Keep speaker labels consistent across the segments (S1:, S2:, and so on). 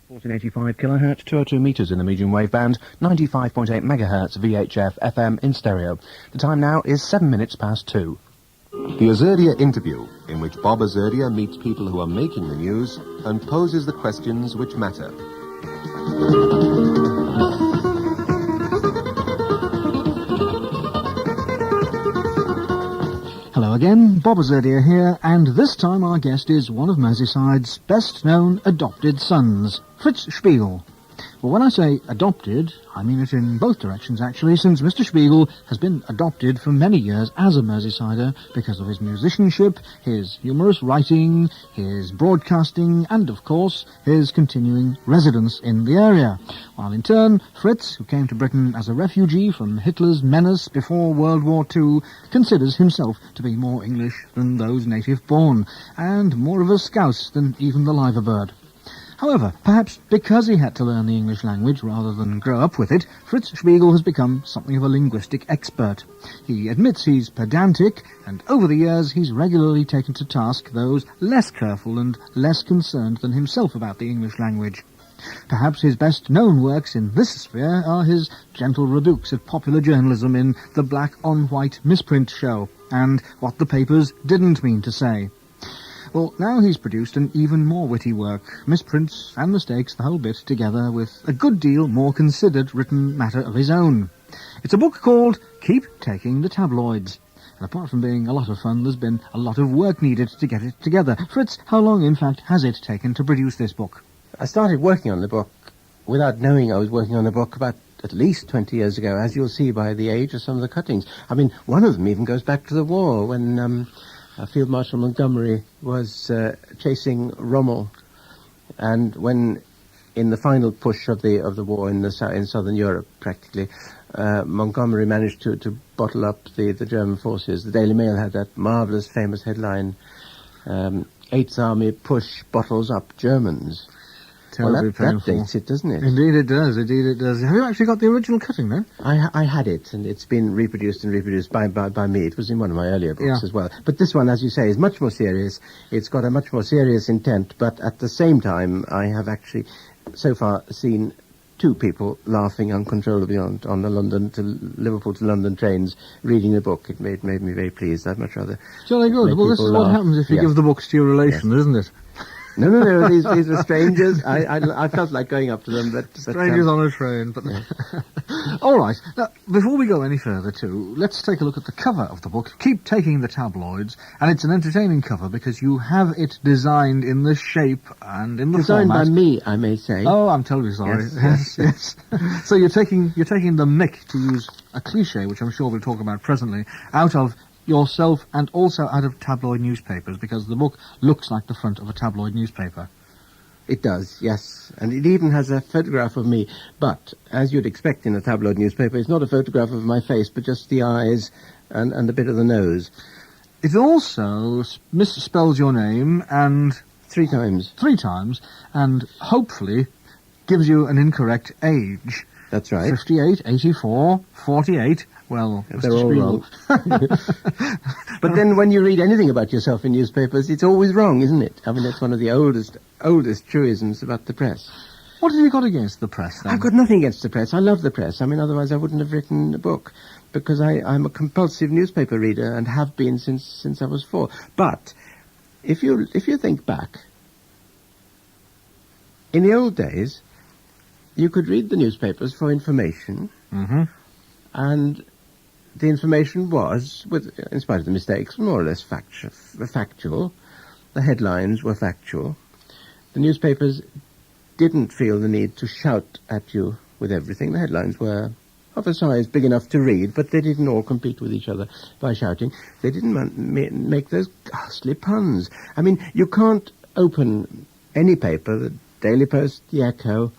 S1: 1485 kHz, 202 metres in the medium wave band, 95.8 megahertz VHF FM in stereo. The time now is 7 minutes past 2.
S2: The Azurdia interview, in which Bob Azurdia meets people who are making the news and poses the questions which matter.
S3: Hello again, Bob Azurdia here, and this time our guest is one of Merseyside's best-known adopted sons, Fritz Spiegl. Well, when I say adopted, I mean it in both directions, actually, since Mr. Spiegl has been adopted for many years as a Merseysider because of his musicianship, his humorous writing, his broadcasting, and, of course, his continuing residence in the area. While in turn, Fritz, who came to Britain as a refugee from Hitler's menace before World War II, considers himself to be more English than those native-born, and more of a Scouse than even the liver bird. However, perhaps because he had to learn the English language rather than grow up with it, Fritz Spiegl has become something of a linguistic expert. He admits he's pedantic, and over the years he's regularly taken to task those less careful and less concerned than himself about the English language. Perhaps his best-known works in this sphere are his gentle rebukes at popular journalism in The Black on White Misprint Show, and What the Papers Didn't Mean to Say. Well, now he's produced an even more witty work, misprints and mistakes, the whole bit, together with a good deal more considered written matter of his own. It's a book called Keep Taking the Tabloids. And apart from being a lot of fun, there's been a lot of work needed to get it together. Fritz, how long, in fact, has it taken to produce this book?
S4: I started working on the book without knowing I was working on the book about at least 20 years ago, as you'll see by the age of some of the cuttings. I mean, one of them even goes back to the war, when Field Marshal Montgomery was chasing Rommel, and when, in the final push of the war in southern Europe, practically, Montgomery managed to bottle up the German forces. The Daily Mail had that marvellous, famous headline, Eighth Army push bottles up Germans.
S3: Terribly
S4: that dates it, doesn't it?
S3: Indeed it does, indeed it does. Have you actually got the original cutting, then?
S4: I had it, and it's been reproduced by me. It was in one of my earlier books as well. But this one, as you say, is much more serious. It's got a much more serious intent, but at the same time, I have actually, so far, seen two people laughing uncontrollably on the Liverpool to London trains reading the book. It made me very pleased. I'd much rather...
S3: Jolly good. Well, this is what happens if you give the books to your relations, isn't it?
S4: No, these were strangers. I felt like going up to them, but...
S3: Strangers on a train, but... All right, now, before we go any further, too, let's take a look at the cover of the book, Keep Taking the Tabloids, and it's an entertaining cover because you have it designed in the shape and in the
S4: designed
S3: format.
S4: Designed by me, I may say.
S3: Oh, I'm terribly sorry. Yes. So you're taking the mick, to use a cliche, which I'm sure we'll talk about presently, out of yourself and also out of tabloid newspapers, because the book looks like the front of a tabloid newspaper.
S4: It does, yes. And it even has a photograph of me. But, as you'd expect in a tabloid newspaper, it's not a photograph of my face, but just the eyes and a bit of the nose.
S3: It also misspells your name and...
S4: Three times,
S3: and hopefully gives you an incorrect age.
S4: That's right.
S3: 58, 84, 48... Well,
S4: they're all wrong. But then when you read anything about yourself in newspapers, it's always wrong, isn't it? I mean, that's one of the oldest truisms about the press.
S3: What have you got against the press, then?
S4: I've got nothing against the press. I love the press. I mean, otherwise I wouldn't have written a book, because I'm a compulsive newspaper reader and have been since I was 4. But if you think back, in the old days, you could read the newspapers for information, and the information was, in spite of the mistakes, more or less factual. The headlines were factual. The newspapers didn't feel the need to shout at you with everything. The headlines were of a size big enough to read, but they didn't all compete with each other by shouting. They didn't make those ghastly puns. I mean, you can't open any paper, the Daily Post, the Echo,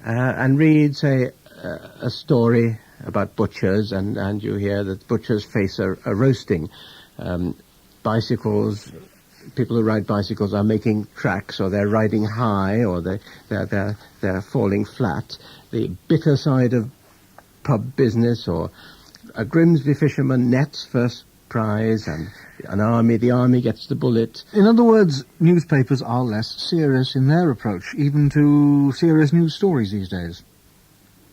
S4: and read, say, a story about butchers, and you hear that butchers face a roasting. Bicycles, people who ride bicycles are making tracks, or they're riding high, or they're falling flat. The bitter side of pub business, or a Grimsby fisherman nets first prize, and the army gets the bullet.
S3: In other words, newspapers are less serious in their approach, even to serious news stories these days.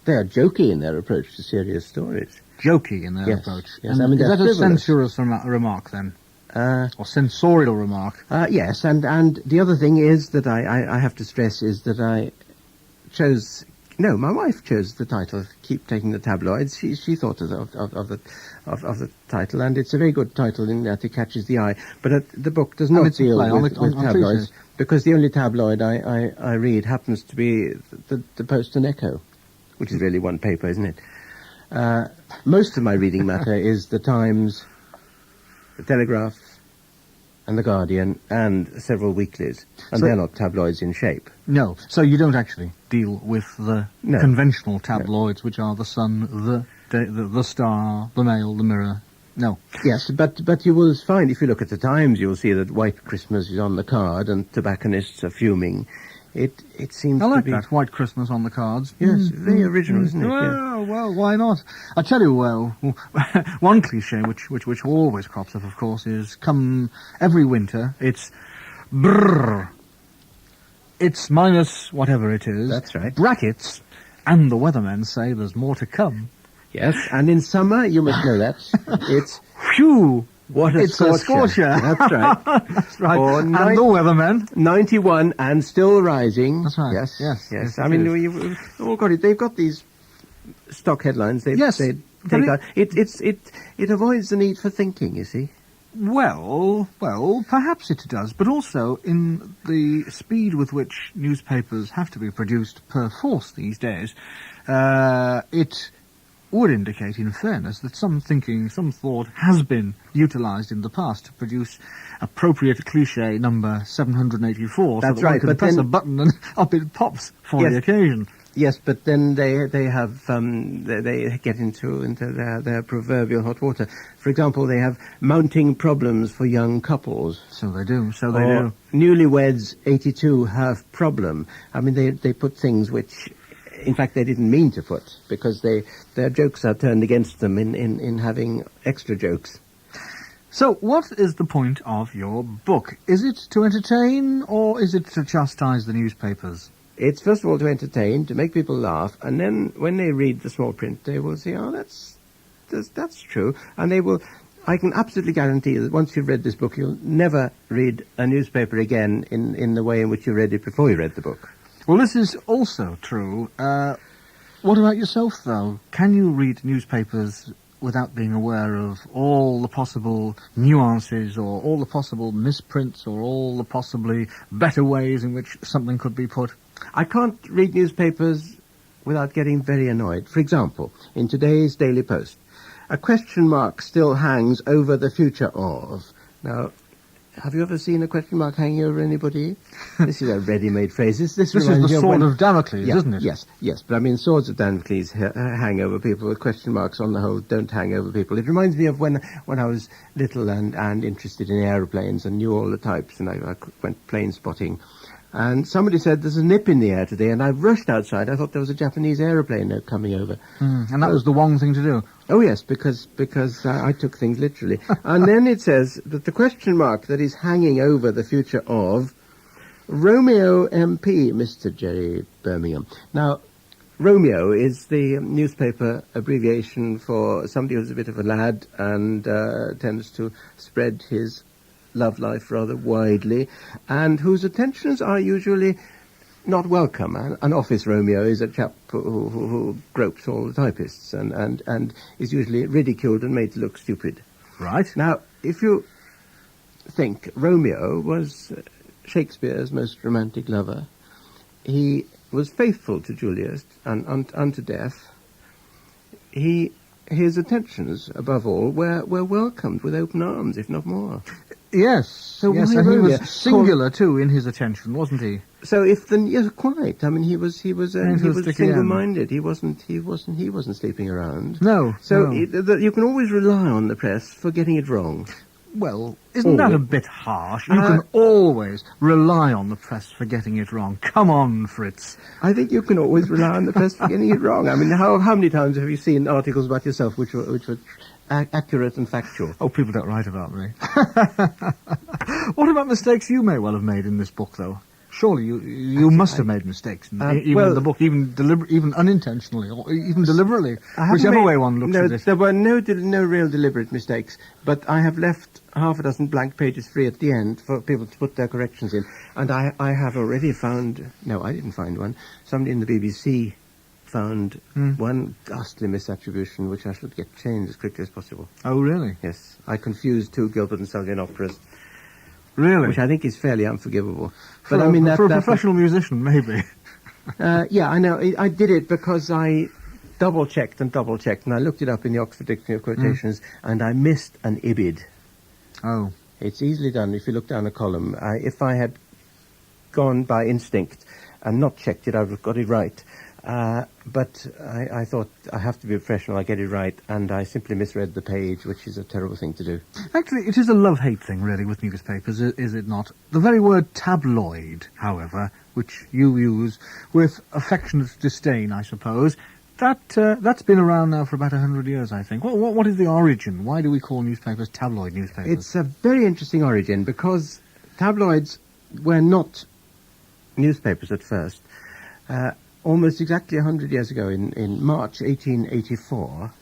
S4: They are jokey in their approach to serious stories.
S3: Jokey in their
S4: Yes,
S3: approach.
S4: yes,
S3: And
S4: I mean,
S3: is
S4: they're
S3: that a
S4: frivolous.
S3: censorious remark, then? Or sensorial remark?
S4: Yes, and the other thing is that I have to stress is that I chose... No, my wife chose the title, Keep Taking the Tabloids. She thought of the title, and it's a very good title in that it catches the eye. But the book does not
S3: it's a
S4: deal
S3: play on
S4: with tabloids,
S3: cliches.
S4: because the only tabloid I read happens to be the Post and Echo, which is really one paper, isn't it? Most of my reading matter is the Times, the Telegraph, and the Guardian, and several weeklies. And
S3: So-
S4: they're not tabloids in shape.
S3: No. So you don't actually deal with the
S4: No.
S3: conventional tabloids, which are the Sun, the Star, the Mail, the Mirror. No.
S4: Yes, but you will find, if you look at the Times, you'll see that White Christmas is on the card and tobacconists are fuming. It seems
S3: I like
S4: to be...
S3: that, White Christmas on the cards.
S4: Yes, very original, isn't it? Yeah.
S3: Well, why not? I tell you, one cliche which always crops up, of course, is come every winter, it's brrr. It's minus whatever it is.
S4: That's right.
S3: Brackets, and the weathermen say there's more to come.
S4: Yes, and in summer, you must know that, it's...
S3: Phew!
S4: What a
S3: It's a scorcher.
S4: That's right.
S3: That's right.
S4: Or
S3: And the weathermen.
S4: 91 and still rising.
S3: That's right.
S4: Yes,
S3: Yes,
S4: I
S3: it
S4: mean,
S3: is.
S4: you've all got it. They've got these stock headlines.
S3: Yes,
S4: They
S3: but
S4: take out. It avoids the need for thinking, you see.
S3: Well, perhaps it does, but also in the speed with which newspapers have to be produced per force these days, it would indicate, in fairness, that some thinking, some thought has been utilised in the past to produce appropriate cliché number 784.
S4: That's
S3: so that
S4: right,
S3: one can
S4: but
S3: press
S4: then-
S3: a button and up it pops for
S4: Yes.
S3: the occasion.
S4: Yes, but then they have they get into their proverbial hot water. For example, they have mounting problems for young couples.
S3: So they do. So they
S4: Or
S3: do.
S4: newlyweds 82 have problem. I mean, they put things which, in fact, they didn't mean to put, because their jokes are turned against them in having extra jokes.
S3: So, what is the point of your book? Is it to entertain, or is it to chastise the newspapers?
S4: It's first of all to entertain, to make people laugh, and then when they read the small print, they will say, "Oh, that's true," and they will. I can absolutely guarantee that once you've read this book, you'll never read a newspaper again in the way in which you read it before you read the book.
S3: Well, this is also true. What about yourself, though? Can you read newspapers without being aware of all the possible nuances, or all the possible misprints, or all the possibly better ways in which something could be put?
S4: I can't read newspapers without getting very annoyed. For example, in today's Daily Post, a question mark still hangs over the future of. Now, have you ever seen a question mark hanging over anybody? This is a ready-made phrase. This
S3: This is
S4: reminds
S3: the
S4: me
S3: sword
S4: when-
S3: of Damocles,
S4: Yeah,
S3: isn't it?
S4: Yes. But I mean, swords of Damocles hang over people, with question marks on the whole don't hang over people. It reminds me of when I was little and interested in aeroplanes and knew all the types, and I went plane spotting. And somebody said, "There's a nip in the air today," and I rushed outside. I thought there was a Japanese aeroplane coming over.
S3: And that was the one thing to do.
S4: Oh yes, because I took things literally. And then it says that the question mark that is hanging over the future of Romeo MP, Mr. Jerry Birmingham. Now, Romeo is the newspaper abbreviation for somebody who's a bit of a lad and tends to spread his love life rather widely, and whose attentions are usually not welcome. An office Romeo is a chap who gropes all the typists and is usually ridiculed and made to look stupid.
S3: Right.
S4: Now, if you think Romeo was Shakespeare's most romantic lover, he was faithful to Juliet unto death. His attentions, above all, were welcomed with open arms, if not more.
S3: Yes.
S4: So
S3: yes,
S4: why
S3: and he
S4: Romeo?
S3: was singular, too, in his attention, wasn't he?
S4: So yes, quite. I mean, he was
S3: Interesting,
S4: single-minded. He wasn't sleeping around.
S3: No.
S4: So
S3: no.
S4: you can always rely on the press for getting it wrong.
S3: Well, isn't that a bit harsh? You can always rely on the press for getting it wrong. Come on, Fritz.
S4: I think you can always rely on the press for getting it wrong. I mean, how many times have you seen articles about yourself which were accurate and factual.
S3: Oh, people don't write about me. What about mistakes you may well have made in this book, though? Surely you must have made mistakes, even in the book, even unintentionally, or even deliberately, whichever way one looks at it.
S4: There were no real deliberate mistakes, but I have left half a dozen blank pages free at the end for people to put their corrections in. And I have already found... No, I didn't find one. Somebody in the BBC found one ghastly misattribution, which I should get changed as quickly as possible.
S3: Oh, really?
S4: Yes. I confused two Gilbert and Sullivan operas.
S3: Really?
S4: Which I think is fairly unforgivable.
S3: But I mean, for a professional musician, maybe.
S4: Yeah, I know. I did it because I double-checked, and I looked it up in the Oxford Dictionary of Quotations, and I missed an ibid.
S3: Oh.
S4: It's easily done if you look down a column. If I had gone by instinct and not checked it, I would have got it right. But I thought, I have to be professional, I get it right, and I simply misread the page, which is a terrible thing to do.
S3: Actually, it is a love-hate thing, really, with newspapers, is it not? The very word tabloid, however, which you use with affectionate disdain, I suppose, that's been around now for about 100 years, I think. What is the origin? Why do we call newspapers tabloid newspapers?
S4: It's a very interesting origin, because tabloids were not newspapers at first. Almost exactly 100 years ago, in March 1884,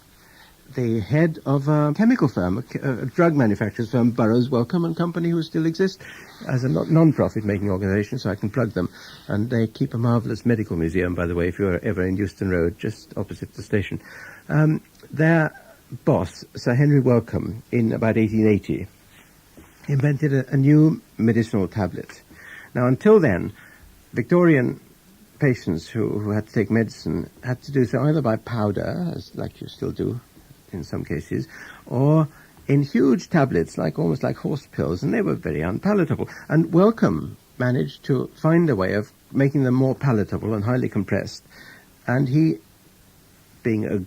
S4: the head of a chemical firm, a drug manufacturer's firm, Burroughs Wellcome and Company, who still exist as a non-profit making organisation, so I can plug them. And they keep a marvellous medical museum, by the way, if you're ever in Euston Road, just opposite the station. Their boss, Sir Henry Wellcome, in about 1880, invented a new medicinal tablet. Now, until then, Victorian patients who had to take medicine had to do so either by powder, like you still do in some cases, or in huge tablets, almost like horse pills, and they were very unpalatable. And Wellcome managed to find a way of making them more palatable and highly compressed, and he, being a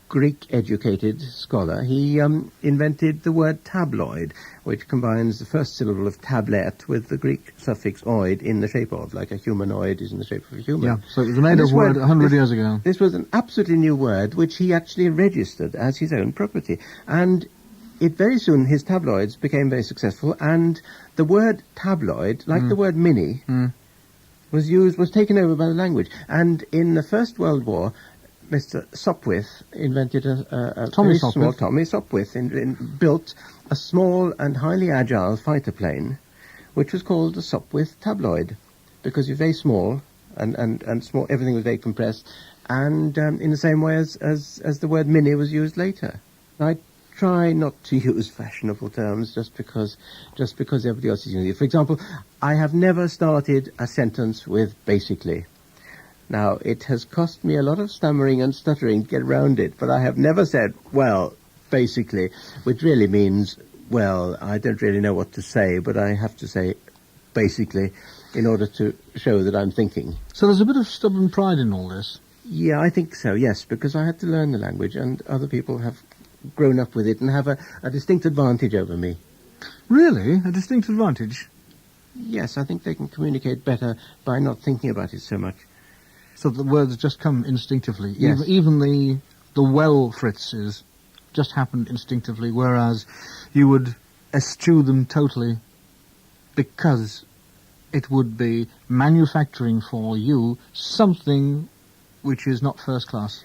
S4: Greek-educated scholar, he invented the word tabloid, which combines the first syllable of tablet with the Greek suffix oid in the shape of, like a humanoid is in the shape of a human.
S3: Yeah, so it was a made-up word 100 years ago.
S4: This was an absolutely new word, which he actually registered as his own property. And very soon his tabloids became very successful, and the word tabloid, like the word mini, was taken over by the language. And in the First World War, Mr. Sopwith invented
S3: Tommy
S4: Sopwith built a small and highly agile fighter plane, which was called the Sopwith tabloid, because it was very small and small. Everything was very compressed, and in the same way as the word mini was used later. I try not to use fashionable terms just because everybody else is using it. For example, I have never started a sentence with basically. Now, it has cost me a lot of stammering and stuttering to get around it, but I have never said, well, basically, which really means, well, I don't really know what to say, but I have to say basically in order to show that I'm thinking.
S3: So there's a bit of stubborn pride in all this?
S4: Yeah, I think so, yes, because I had to learn the language, and other people have grown up with it and have a distinct advantage over me.
S3: Really? A distinct advantage?
S4: Yes, I think they can communicate better by not thinking about it so much.
S3: So the words just come instinctively.
S4: Yes.
S3: Even the well Fritzes just happened instinctively, whereas you would eschew them totally because it would be manufacturing for you something which is not first class.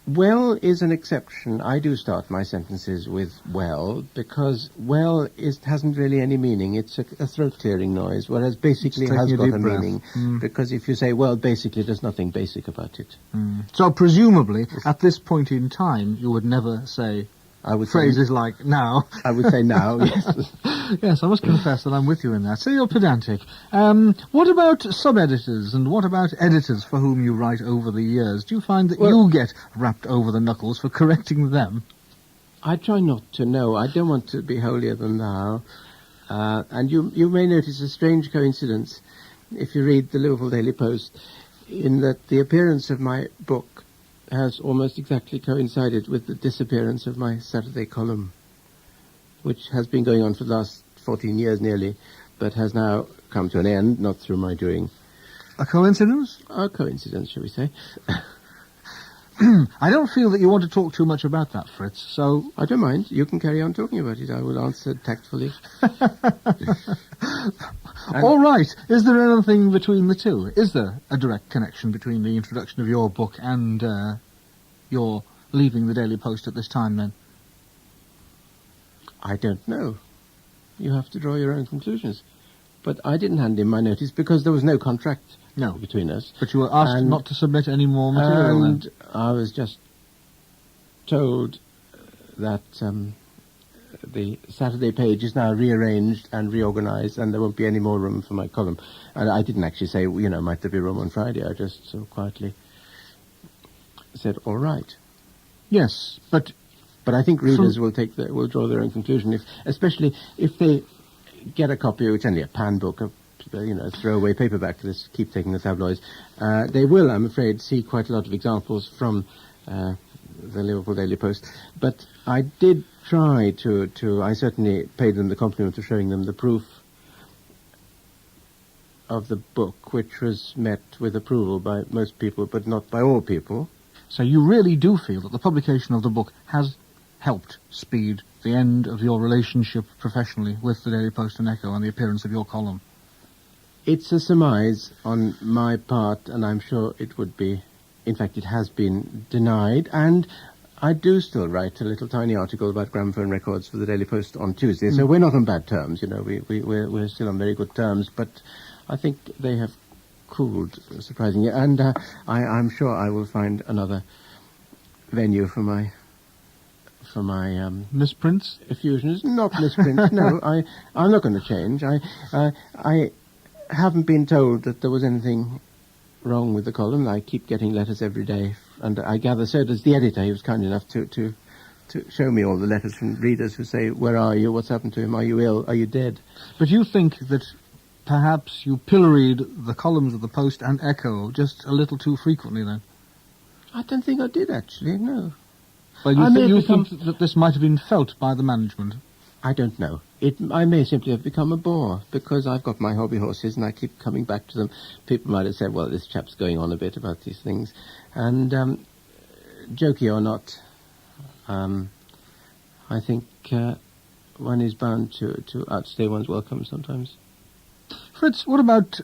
S4: Well is an exception. I do start my sentences with well, because well hasn't really any meaning. It's a throat-clearing noise, whereas basically has got a meaning. Because if you say well, basically, there's nothing basic about it.
S3: So presumably, at this point in time, you would never say phrases like now.
S4: I would say now, yes.
S3: Yes, I must confess that I'm with you in that. So you're pedantic. What about sub-editors, and what about editors for whom you write over the years? Do you find that you get wrapped over the knuckles for correcting them?
S4: I try not to, no. I don't want to be holier than thou. And you may notice a strange coincidence if you read the Liverpool Daily Post, in that the appearance of my book has almost exactly coincided with the disappearance of my Saturday column, which has been going on for the last 14 years nearly, but has now come to an end, not through my doing.
S3: A coincidence?
S4: A coincidence, shall we say.
S3: I don't feel that you want to talk too much about that, Fritz, so...
S4: I don't mind. You can carry on talking about it. I will answer tactfully.
S3: All right. Is there anything between the two? Is there a direct connection between the introduction of your book and your leaving the Daily Post at this time, then?
S4: I don't know. You have to draw your own conclusions. But I didn't hand in my notice because there was no contract between us.
S3: But you were asked not to submit any more material,
S4: and
S3: then?
S4: I was just told that the Saturday page is now rearranged and reorganised and there won't be any more room for my column. And I didn't actually say, might there be room on Friday. I just sort of quietly said, all right.
S3: Yes, but
S4: I think readers will draw their own conclusion, especially if they get a copy, which is only a pan book, a throwaway paperback, let's keep taking the tabloids. They will, I'm afraid, see quite a lot of examples from the Liverpool Daily Post. But I did try I certainly paid them the compliment of showing them the proof of the book, which was met with approval by most people, but not by all people.
S3: So you really do feel that the publication of the book has helped speed the end of your relationship professionally with the Daily Post and Echo and the appearance of your column?
S4: It's a surmise on my part, and I'm sure it would be, in fact it has been denied, and I do still write a little tiny article about gramophone records for the Daily Post on Tuesday, so we're not on bad terms, we're still on very good terms, but I think they have cooled surprisingly, and I'm sure I will find another venue for my
S3: misprints?
S4: effusions. Not misprints, no, I'm not going to change. I haven't been told that there was anything wrong with the column. I keep getting letters every day, and I gather so does the editor. He was kind enough to show me all the letters from readers who say, where are you, what's happened to him, are you ill, are you dead?
S3: But you think that perhaps you pilloried the columns of the Post and Echo just a little too frequently, then?
S4: I don't think I did, actually, no.
S3: Well, you think that this might have been felt by the management?
S4: I don't know. I may simply have become a bore, because I've got my hobby horses and I keep coming back to them. People might have said, well, this chap's going on a bit about these things. And, jokey or not, I think one is bound to outstay one's welcome sometimes.
S3: Fritz, what about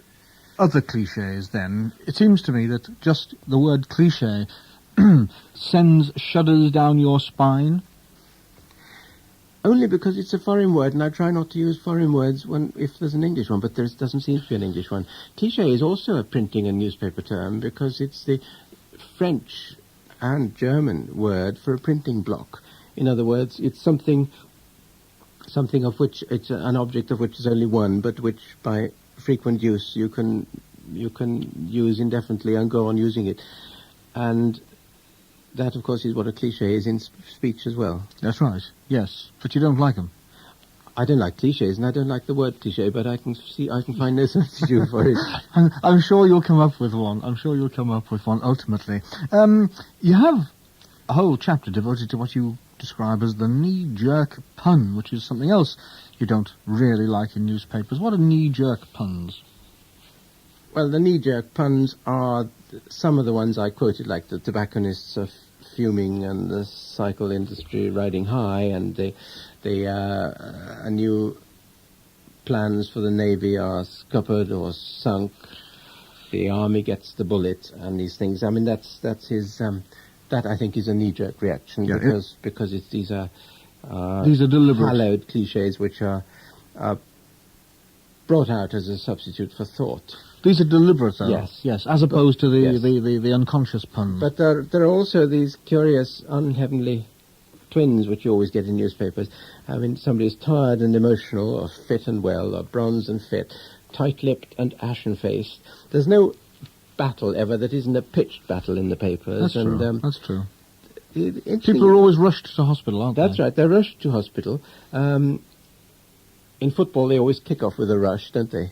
S3: other cliches, then? It seems to me that just the word cliché sends shudders down your spine.
S4: Only because it's a foreign word, and I try not to use foreign words if there's an English one, but there doesn't seem to be an English one. Cliché is also a printing and newspaper term, because it's the French and German word for a printing block. In other words, it's something of which it's an object of which is only one, but which by frequent use you can use indefinitely and go on using it. And that, of course, is what a cliché is in speech as well.
S3: That's right, yes. But you don't like them.
S4: I don't like clichés, and I don't like the word cliché, but I can find no substitute for it.
S3: I'm sure you'll come up with one. Ultimately. You have a whole chapter devoted to what you describe as the knee-jerk pun, which is something else you don't really like in newspapers. What are knee-jerk puns?
S4: Well, the knee-jerk puns are some of the ones I quoted, like the tobacconists are fuming and the cycle industry riding high, and the new plans for the Navy are scuppered or sunk. The Army gets the bullet, and these things. I mean, that's his. That I think is a knee-jerk reaction, because these are deliberate, hallowed cliches which are brought out as a substitute for thought.
S3: These are deliberate, though. Yes, as opposed to
S4: yes.
S3: the unconscious puns.
S4: But there are also these curious, unheavenly twins which you always get in newspapers. I mean, somebody is tired and emotional, or fit and well, or bronze and fit, tight-lipped and ashen-faced. There's no battle ever that isn't a pitched battle in the papers.
S3: That's true. People are always rushed to hospital, aren't they?
S4: That's right, they're rushed to hospital. In football, they always kick off with a rush, don't they?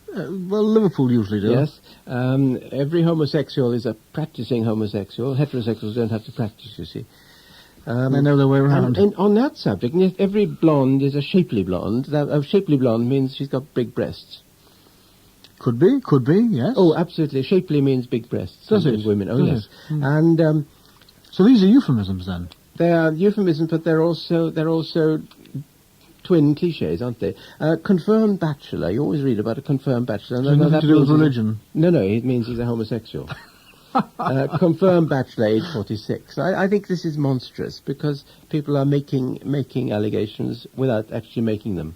S3: Well, Liverpool usually do.
S4: Yes. Every homosexual is a practicing homosexual. Heterosexuals don't have to practice, you see.
S3: They know their way around.
S4: And on that subject, every blonde is a shapely blonde. A shapely blonde means she's got big breasts.
S3: Could be, yes.
S4: Oh, absolutely. Shapely means big breasts.
S3: Does it?
S4: In women. Oh,
S3: Does
S4: yes.
S3: it?
S4: And
S3: So these are euphemisms then?
S4: They are euphemisms, but they're also twin cliches, aren't they? Confirmed bachelor. You always read about a confirmed bachelor.
S3: So nothing to do with religion?
S4: No, it means he's a homosexual. Confirmed bachelor, age 46. I think this is monstrous because people are making allegations without actually making them.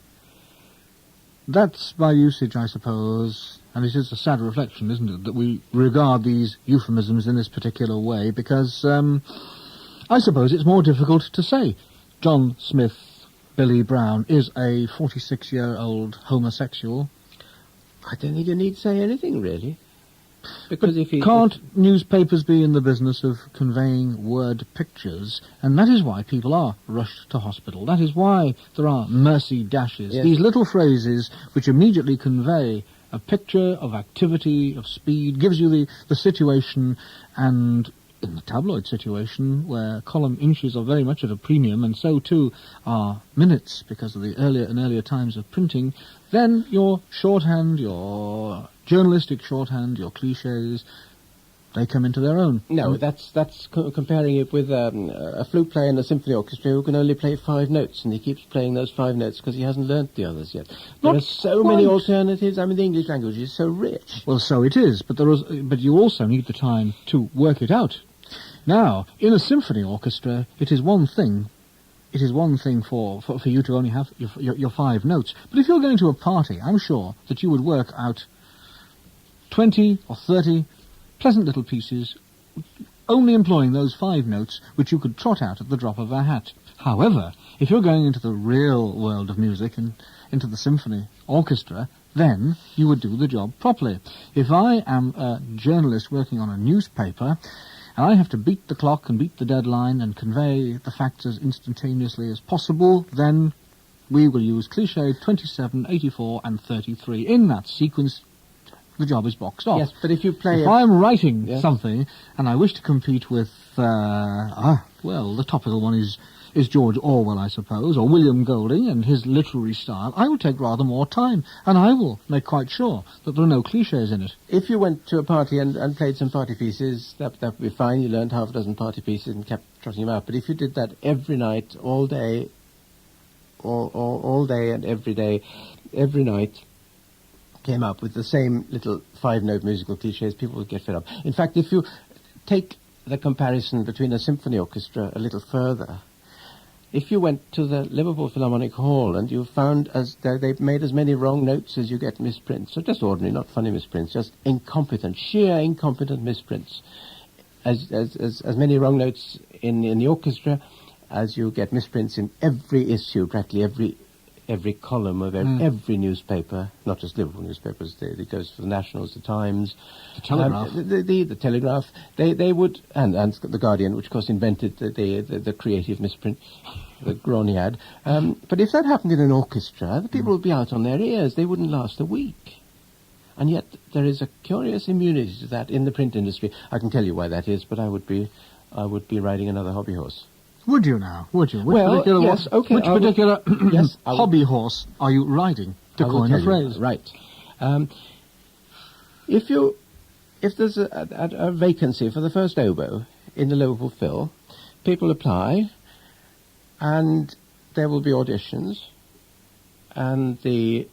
S3: That's by usage, I suppose, and it is a sad reflection, isn't it, that we regard these euphemisms in this particular way, because I suppose it's more difficult to say John Smith, Billy Brown, is a 46-year-old homosexual.
S4: I don't think you need to say anything, really. Because
S3: can't newspapers be in the business of conveying word pictures? And that is why people are rushed to hospital. That is why there are mercy dashes.
S4: Yes.
S3: These little phrases which immediately convey a picture of activity, of speed, gives you the situation, and in the tabloid situation, where column inches are very much at a premium, and so too are minutes because of the earlier times of printing, then your shorthand, your journalistic shorthand, your cliches, they come into their own.
S4: No, that's comparing it with a flute player in a symphony orchestra who can only play 5 notes, and he keeps playing those 5 notes because he hasn't learnt the others yet. There are so many alternatives. I mean, the English language is so rich.
S3: Well, so it is, but you also need the time to work it out. Now, in a symphony orchestra, it is one thing for you to only have your 5 notes. But if you're going to a party, I'm sure that you would work out 20 or 30 pleasant little pieces, only employing those 5 notes, which you could trot out at the drop of a hat. However, if you're going into the real world of music and into the symphony orchestra, then you would do the job properly. If I am a journalist working on a newspaper, and I have to beat the clock and beat the deadline and convey the facts as instantaneously as possible, then we will use cliché 27, 84 and 33. In that sequence, the job is boxed off.
S4: Yes, but if you play...
S3: If I'm writing something and I wish to compete with, the topical one is George Orwell, I suppose, or William Golding and his literary style, I will take rather more time, and I will make quite sure that there are no cliches in it.
S4: If you went to a party and played some party pieces, that would be fine. You learned half a dozen party pieces and kept trotting them out. But if you did that every night, all day, all day and every day, every night, came up with the same little 5-note musical cliches, people would get fed up. In fact, if you take the comparison between a symphony orchestra a little further, if you went to the Liverpool Philharmonic Hall and you found they've made as many wrong notes as you get misprints, so just ordinary, not funny misprints, just sheer incompetent misprints, as many wrong notes in the orchestra as you get misprints in every issue, practically every column of every newspaper, not just Liverpool newspapers. It goes for the Nationals, the Times,
S3: the Telegraph,
S4: the Telegraph. They would, and the Guardian, which of course invented the creative misprint that Groney had. But if that happened in an orchestra, the people would be out on their ears. They wouldn't last a week. And yet there is a curious immunity to that in the print industry. I can tell you why that is, but I would be riding another hobby horse.
S3: Would you now? Would you? Which particular hobby horse are you riding, to coin a phrase?
S4: Right. If there's a vacancy for the first oboe in the Liverpool Phil, people apply, and there will be auditions, and the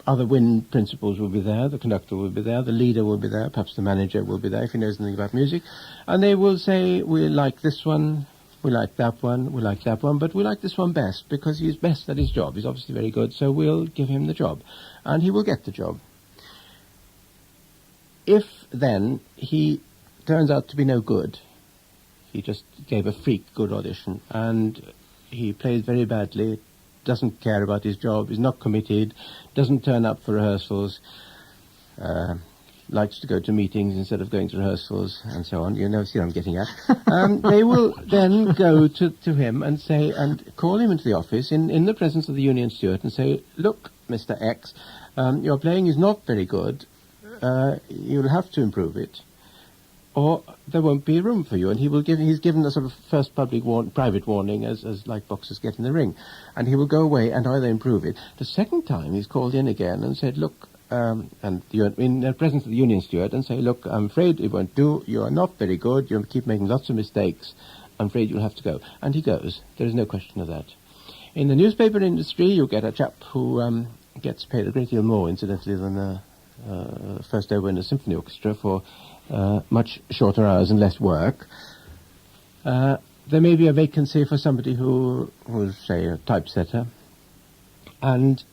S4: other wind principals will be there, the conductor will be there, the leader will be there, perhaps the manager will be there if he knows anything about music, and they will say, we like this one, we like that one, we like that one, but we like this one best because he's best at his job. He's obviously very good, so we'll give him the job. And he will get the job. If then he turns out to be no good, he just gave a freak good audition, and he plays very badly, doesn't care about his job, is not committed, doesn't turn up for rehearsals, likes to go to meetings instead of going to rehearsals, and so on. You know, see what I'm getting at. They will then go to him and say, and call him into the office in the presence of the union steward and say, look, Mr. X, your playing is not very good. You'll have to improve it, or there won't be room for you. And he's given a sort of first private warning, as like boxers get in the ring, and he will go away and either improve it. The second time he's called in again and said, look, and in the presence of the union steward, and say, look, I'm afraid it won't do. You are not very good. You keep making lots of mistakes. I'm afraid you'll have to go. And he goes. There is no question of that. In the newspaper industry, you get a chap who gets paid a great deal more, incidentally, than a first over in a symphony orchestra for much shorter hours and less work. There may be a vacancy for somebody who's, say, a typesetter, and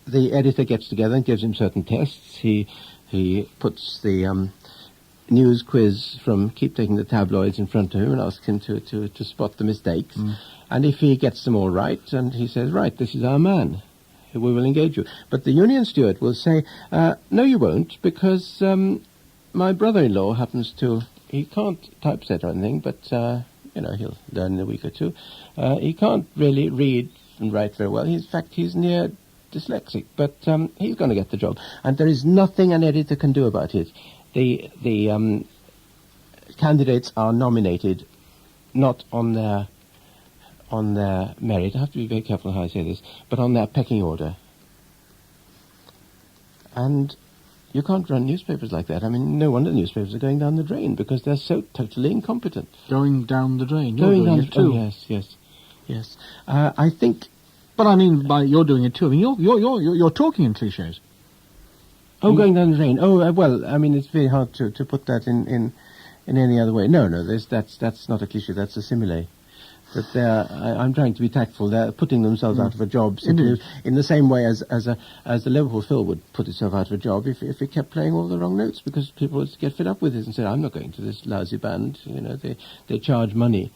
S4: the editor gets together and gives him certain tests. He puts the news quiz from Keep Taking the Tabloids in front of him and asks him to spot the mistakes. And if he gets them all right, and he says, right, this is our man, we will engage you. But the union steward will say, no, you won't, because my brother-in-law happens to... He can't typeset or anything, but, he'll learn in a week or two. He can't really read and write very well. In fact, he's near dyslexic, but he's going to get the job. And there is nothing an editor can do about it. The candidates are nominated not on their merit. I have to be very careful how I say this, but on their pecking order. And you can't run newspapers like that. I mean, no wonder newspapers are going down the drain, because they're so totally incompetent.
S3: Going down the drain? You're doing it too.
S4: Oh, yes. I think...
S3: But I mean, by you're doing it too, I mean, you're talking in cliches.
S4: Oh, going down the drain. Oh, well, I mean, it's very hard to put that in any other way. No, that's not a cliche, that's a simile. But I'm trying to be tactful. They're putting themselves out of a job simply in the same way as the Liverpool Phil would put itself out of a job if it kept playing all the wrong notes, because people would get fed up with it and say, I'm not going to this lousy band. They charge money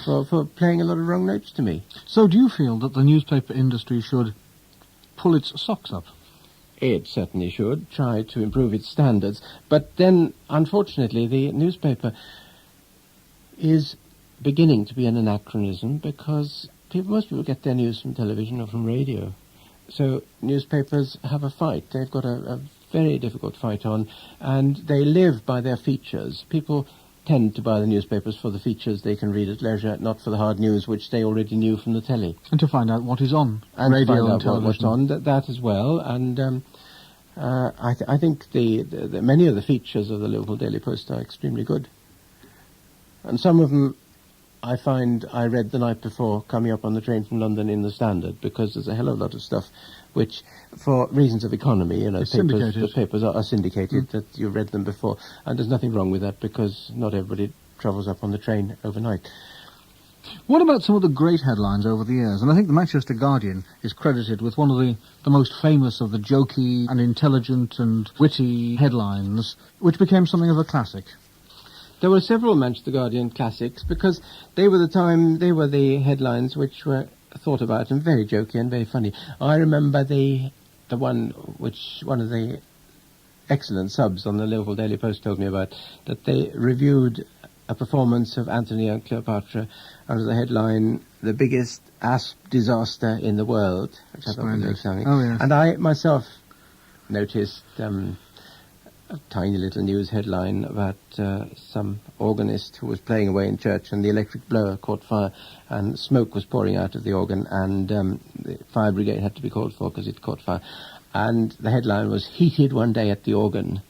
S4: for playing a lot of wrong notes to me.
S3: So do you feel that the newspaper industry should pull its socks up?
S4: It certainly should try to improve its standards. But then, unfortunately, the newspaper is beginning to be an anachronism, because most people get their news from television or from radio. So newspapers have a fight. They've got a very difficult fight on, and they live by their features. People tend to buy the newspapers for the features they can read at leisure, not for the hard news, which they already knew from the telly.
S3: And to find out what is on
S4: and
S3: radio
S4: and television. What's on, that as well. And I think the many of the features of the Liverpool Daily Post are extremely good. And some of them I find I read the night before coming up on the train from London in the Standard, because there's a hell of a lot of stuff which, for reasons of economy, the papers are syndicated, that you've read them before. And there's nothing wrong with that, because not everybody travels up on the train overnight.
S3: What about some of the great headlines over the years? And I think the Manchester Guardian is credited with one of the most famous of the jokey and intelligent and witty headlines, which became something of a classic.
S4: There were several Manchester Guardian classics, because they were the headlines which were thought about and very jokey and very funny. I remember the one which one of the excellent subs on the Liverpool Daily Post told me about, that they reviewed a performance of Antony and Cleopatra under the headline, "The Biggest Asp Disaster in the World," which I thought was very funny.
S3: Oh, yes.
S4: And I myself noticed a tiny little news headline about some organist who was playing away in church, and the electric blower caught fire, and smoke was pouring out of the organ, and the fire brigade had to be called for because it caught fire. And the headline was, "Heated one day at the organ."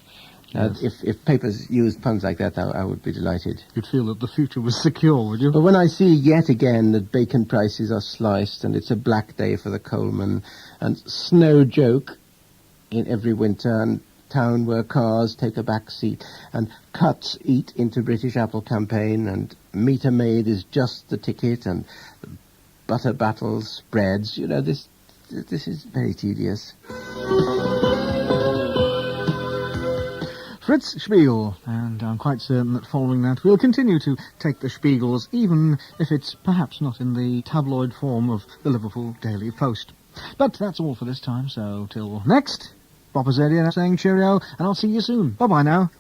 S3: Yes.
S4: If papers used puns like that, I would be delighted.
S3: You'd feel that the future was secure, would you?
S4: But when I see yet again that bacon prices are sliced, and it's a black day for the coalman, and snow joke in every winter, and town where cars take a back seat, and cuts eat into British Apple campaign, and meter maid is just the ticket, and butter battles spreads, this is very tedious.
S3: Fritz Spiegl, and I'm quite certain that following that we'll continue to take the Spiegels, even if it's perhaps not in the tabloid form of the Liverpool Daily Post. But that's all for this time, so till next, Bob Azadia saying cheerio, and I'll see you soon. Bye-bye now.